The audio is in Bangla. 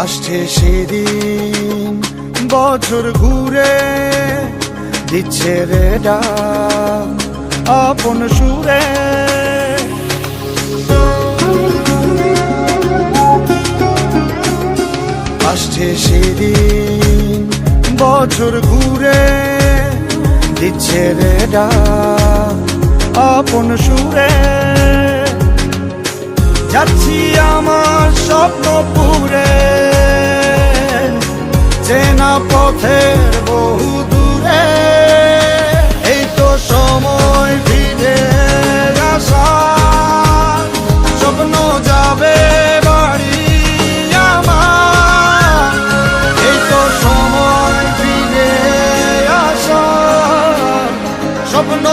আসছে সেদিন বছর ঘুরে দিচ্ছে রে ডাক আপন সুরে। আসছে সেদিন বছর ঘুরে দিচ্ছে রে ডাক আপন সুরে। যাচ্ছি আমার স্বপ্ন পুরে চেনা পথের বহু দূরে। এই তো সময় ফিরে আসার, স্বপ্ন যাবে বাড়ি আমার। এই তো সময় ফিরে আসার, স্বপ্ন